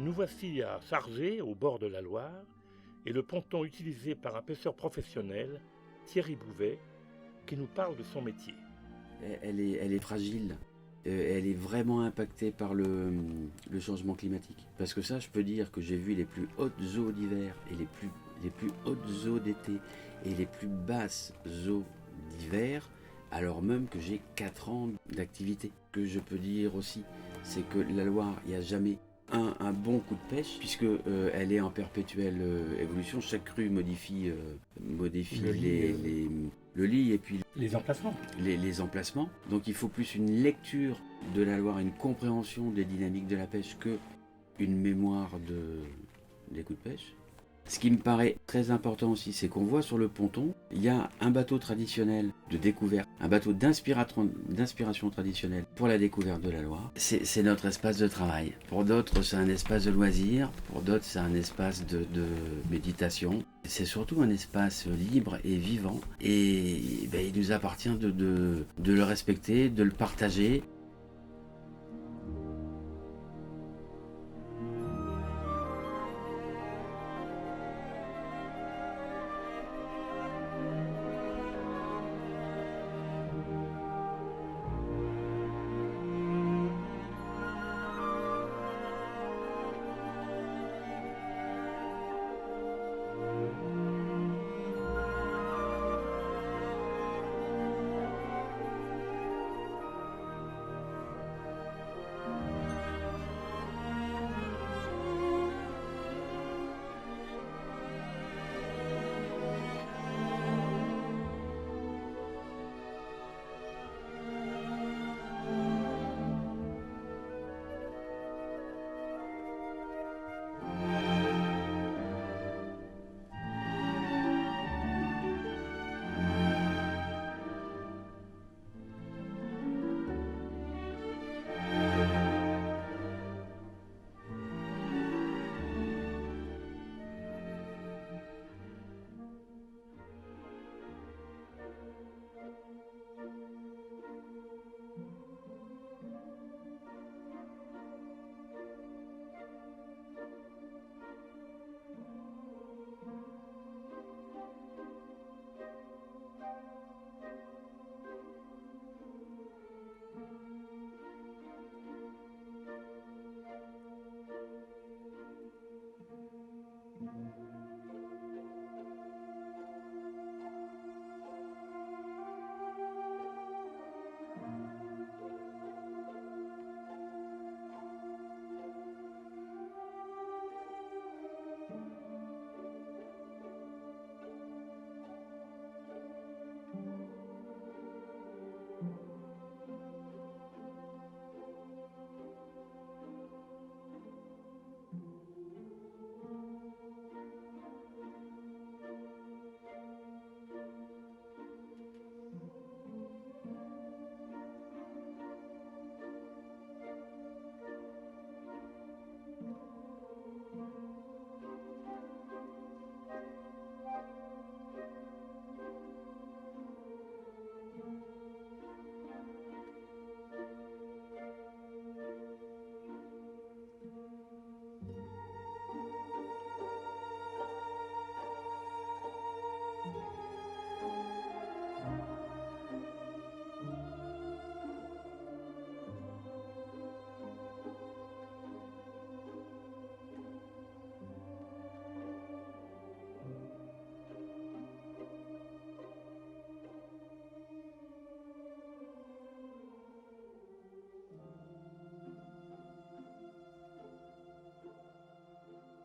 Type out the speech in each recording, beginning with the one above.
Nous voici à Sargé, au bord de la Loire, et le ponton utilisé par un pêcheur professionnel, Thierry Bouvet, qui nous parle de son métier. Elle est fragile. Elle est vraiment impactée par le changement climatique. Parce que ça, je peux dire que j'ai vu les plus hautes eaux d'hiver et les plus hautes eaux d'été et les plus basses eaux d'hiver, alors même que j'ai 4 ans d'activité. Ce que je peux dire aussi, c'est que la Loire, il n'y a jamais un bon coup de pêche, puisque elle est en perpétuelle évolution. Chaque crue modifie le lit et puis Les emplacements. les emplacements. Donc il faut plus une lecture de la Loire, une compréhension des dynamiques de la pêche que une mémoire des coups de pêche. Ce qui me paraît très important aussi, c'est qu'on voit sur le ponton, il y a un bateau traditionnel de découverte, un bateau d'inspiration traditionnelle pour la découverte de la Loire. C'est notre espace de travail. Pour d'autres, c'est un espace de loisir. Pour d'autres, c'est un espace de méditation. C'est surtout un espace libre et vivant. Et il nous appartient de le respecter, de le partager.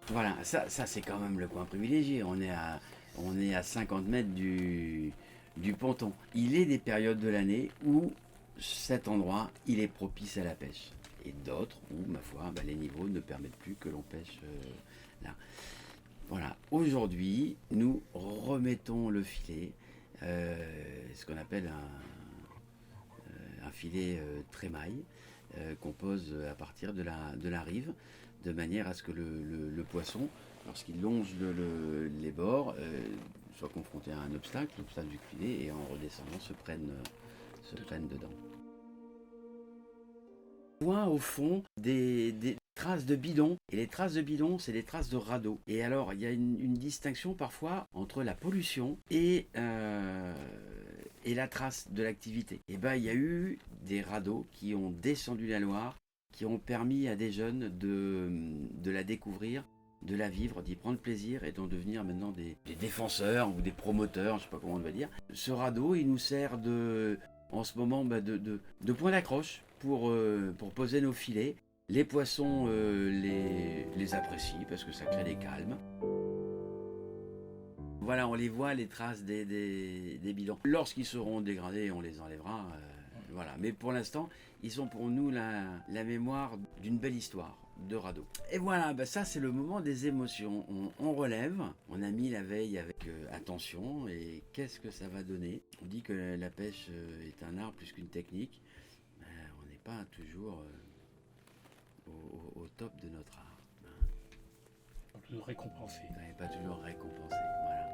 Voilà, ça c'est quand même le coin privilégié. On est à 50 mètres du ponton. Il est des périodes de l'année où cet endroit, il est propice à la pêche. Et d'autres où, ma foi, les niveaux ne permettent plus que l'on pêche là. Voilà, aujourd'hui, nous remettons le filet, ce qu'on appelle un filet trémaille, qu'on pose à partir de la rive, de manière à ce que le poisson, lorsqu'il longe les bords, soit confronté à un obstacle, l'obstacle du filet, et en redescendant se prenne dedans. On voit au fond des traces de bidon. Et les traces de bidon, c'est des traces de radeau. Et alors, il y a une distinction parfois entre la pollution et la trace de l'activité. Et bien, il y a eu des radeaux qui ont descendu la Loire, qui ont permis à des jeunes de la découvrir, de la vivre, d'y prendre plaisir et d'en devenir maintenant des défenseurs ou des promoteurs, je ne sais pas comment on va dire. Ce radeau, il nous sert en ce moment de point d'accroche pour poser nos filets. Les poissons les apprécient parce que ça crée des calmes. Voilà, on les voit, les traces des bidons. Lorsqu'ils seront dégradés, on les enlèvera. Voilà. Mais pour l'instant, ils sont pour nous la mémoire d'une belle histoire de radeau. Et voilà, ça c'est le moment des émotions. On relève, on a mis la veille avec attention, et qu'est-ce que ça va donner? On dit que la pêche est un art plus qu'une technique. On n'est pas toujours au top de notre art. Toujours récompensé. On n'est pas toujours récompensé, voilà.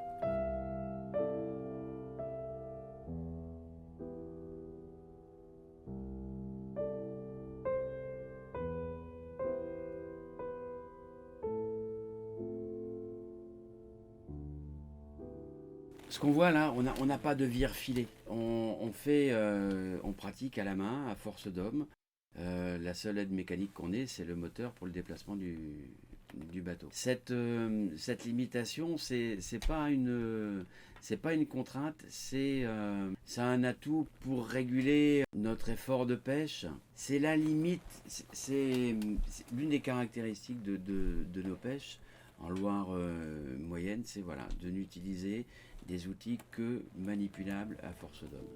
Ce qu'on voit là, on n'a pas de vire-filet. On pratique à la main, à force d'homme. La seule aide mécanique qu'on ait, c'est le moteur pour le déplacement du bateau. Cette limitation, c'est pas une contrainte, c'est un atout pour réguler notre effort de pêche. C'est la limite, c'est l'une des caractéristiques de nos pêches en Loire moyenne, c'est voilà, de n'utiliser des outils que manipulables à force d'homme.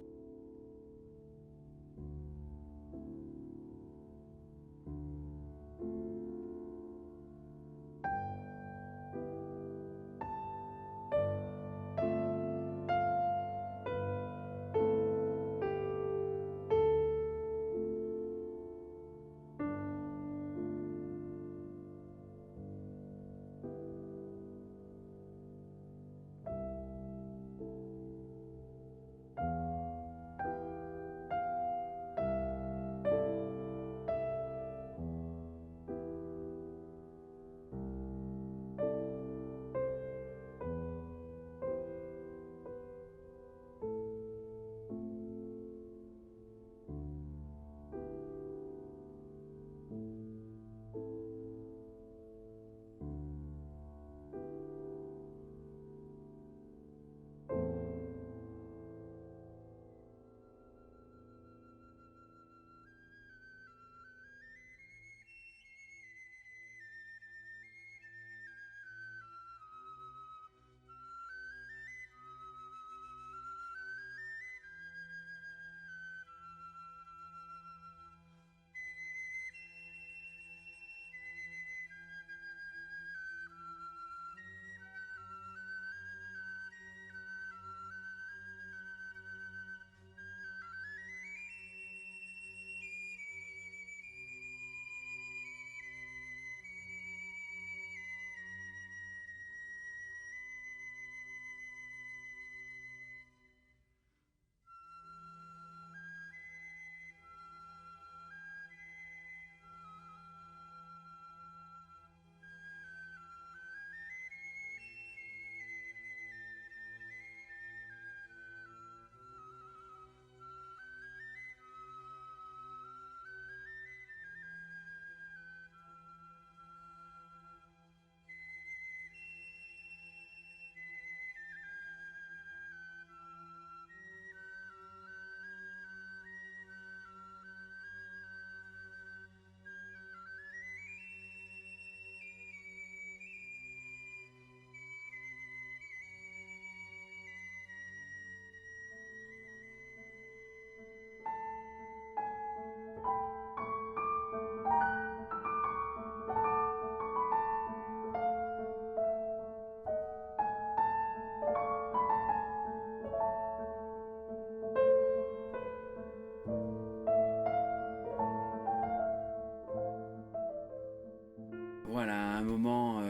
Voilà, un moment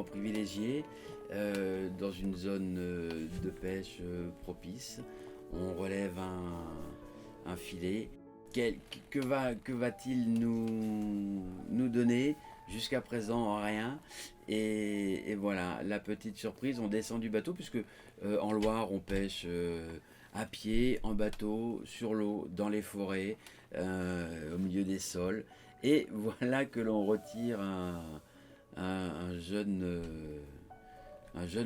privilégié dans une zone de pêche propice. On relève un filet, Que va-t-il nous donner? Jusqu'à présent, rien. Et voilà, la petite surprise, on descend du bateau, puisque en Loire, on pêche à pied, en bateau, sur l'eau, dans les forêts, au milieu des sols. Et voilà que l'on retire un jeune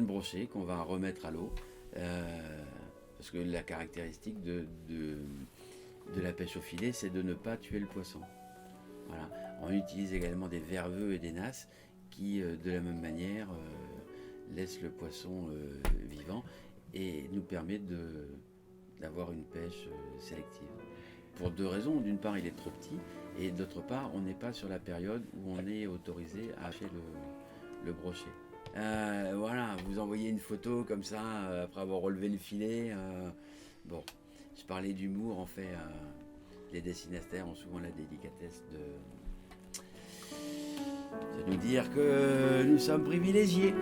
brochet qu'on va remettre à l'eau. Parce que la caractéristique de la pêche au filet, c'est de ne pas tuer le poisson. Voilà. On utilise également des verveux et des nasses qui, de la même manière, laissent le poisson vivant et nous permet d'avoir une pêche sélective. Pour deux raisons. D'une part, il est trop petit, et d'autre part, on n'est pas sur la période où on est autorisé à acheter le brochet. Voilà, vous envoyez une photo comme ça, après avoir relevé le filet. Bon, je parlais d'humour, en fait, les destinataires ont souvent la délicatesse de nous dire que nous sommes privilégiés.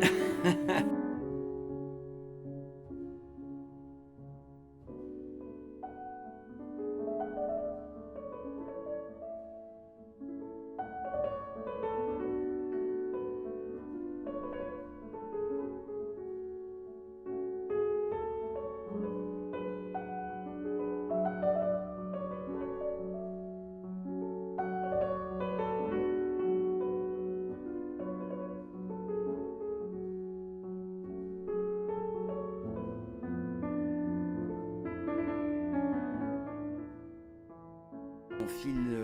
On file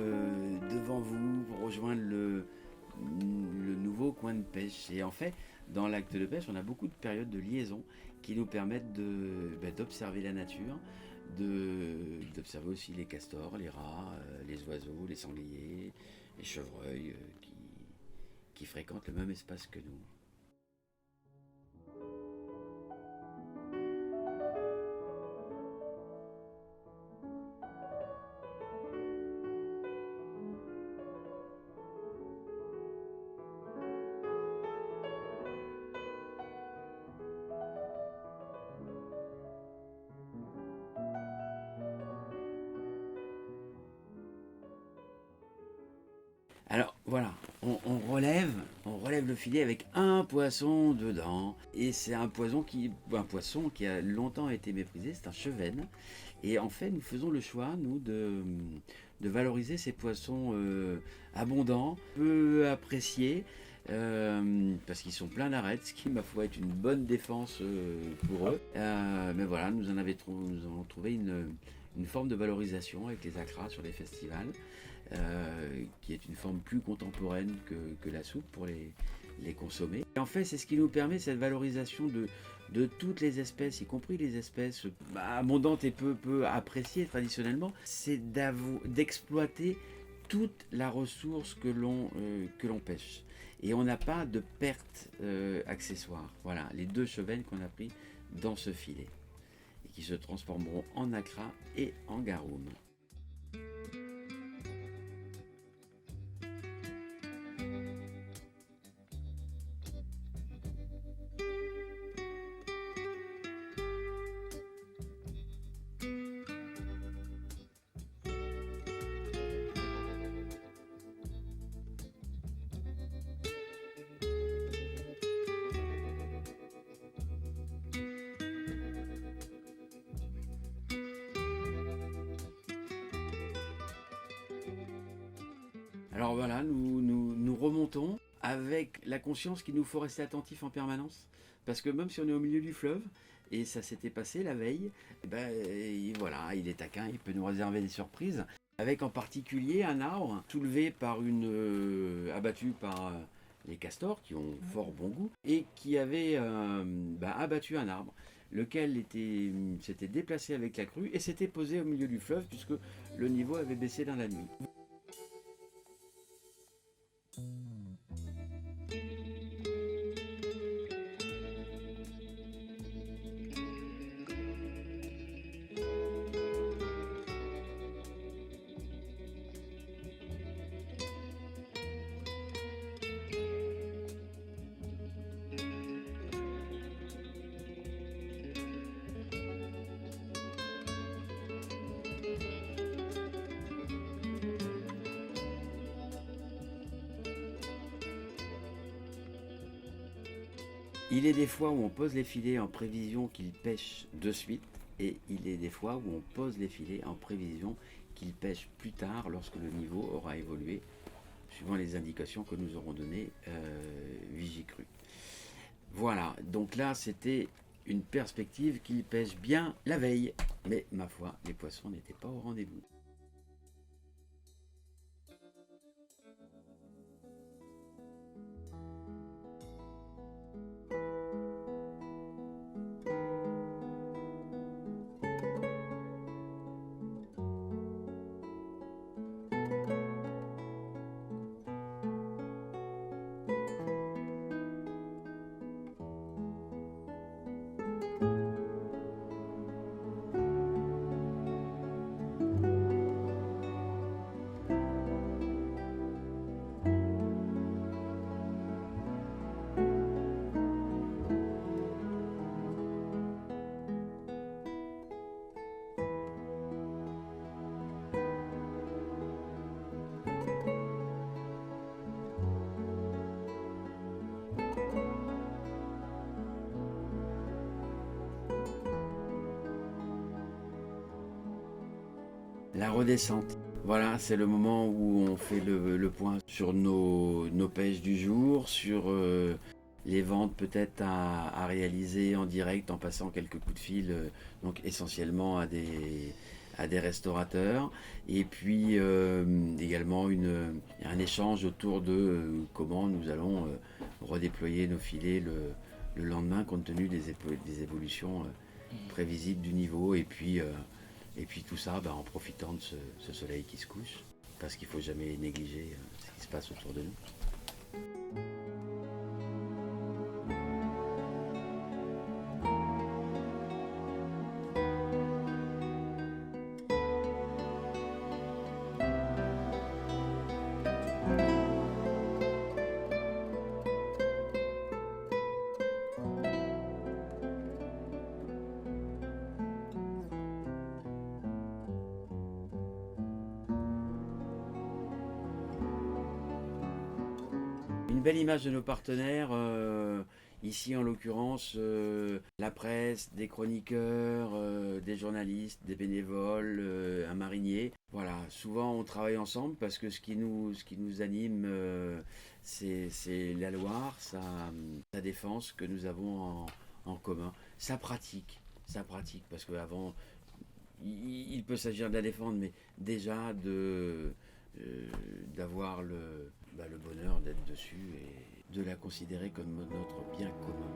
devant vous pour rejoindre le nouveau coin de pêche. Et en fait, dans l'acte de pêche, on a beaucoup de périodes de liaison qui nous permettent d'observer la nature, d'observer aussi les castors, les rats, les oiseaux, les sangliers, les chevreuils qui fréquentent le même espace que nous. Alors voilà, on relève le filet avec un poisson dedans. Et c'est un poisson qui a longtemps été méprisé, c'est un chevenne. Et en fait, nous faisons le choix, nous, de valoriser ces poissons abondants, peu appréciés, parce qu'ils sont pleins d'arêtes, ce qui, ma foi, est une bonne défense pour eux. Mais voilà, nous avons trouvé une forme de valorisation avec les acras sur les festivals. Qui est une forme plus contemporaine que la soupe pour les consommer. Et en fait, c'est ce qui nous permet cette valorisation de toutes les espèces, y compris les espèces abondantes et peu appréciées traditionnellement. C'est d'exploiter toute la ressource que l'on pêche. Et on n'a pas de perte accessoire. Voilà, les deux chevennes qu'on a pris dans ce filet et qui se transformeront en acra et en garum. Alors voilà, nous remontons avec la conscience qu'il nous faut rester attentifs en permanence. Parce que même si on est au milieu du fleuve, et ça s'était passé la veille, voilà, il est taquin, il peut nous réserver des surprises. Avec en particulier un arbre abattu par les castors, qui ont fort bon goût, et qui avait abattu un arbre, lequel s'était déplacé avec la crue et s'était posé au milieu du fleuve, puisque le niveau avait baissé dans la nuit. Il est des fois où on pose les filets en prévision qu'ils pêchent de suite, et il est des fois où on pose les filets en prévision qu'ils pêchent plus tard lorsque le niveau aura évolué, suivant les indications que nous aurons données Vigicru. Voilà, donc là c'était une perspective qu'ils pêchent bien la veille, mais ma foi, les poissons n'étaient pas au rendez-vous. La redescente. Voilà, c'est le moment où on fait le point sur nos pêches du jour, sur les ventes peut-être à réaliser en direct en passant quelques coups de fil, donc essentiellement à des restaurateurs. Et puis également un échange autour de comment nous allons redéployer nos filets le lendemain compte tenu des évolutions prévisibles du niveau. Et puis tout ça en profitant de ce soleil qui se couche, parce qu'il ne faut jamais négliger ce qui se passe autour de nous. Une belle image de nos partenaires, ici en l'occurrence la presse, des chroniqueurs, des journalistes, des bénévoles, un marinier. Voilà, souvent on travaille ensemble parce que ce qui nous anime, c'est la Loire, sa défense que nous avons en commun. Ça pratique, parce qu'avant, il peut s'agir de la défendre, mais déjà d'avoir le bonheur d'être dessus et de la considérer comme notre bien commun.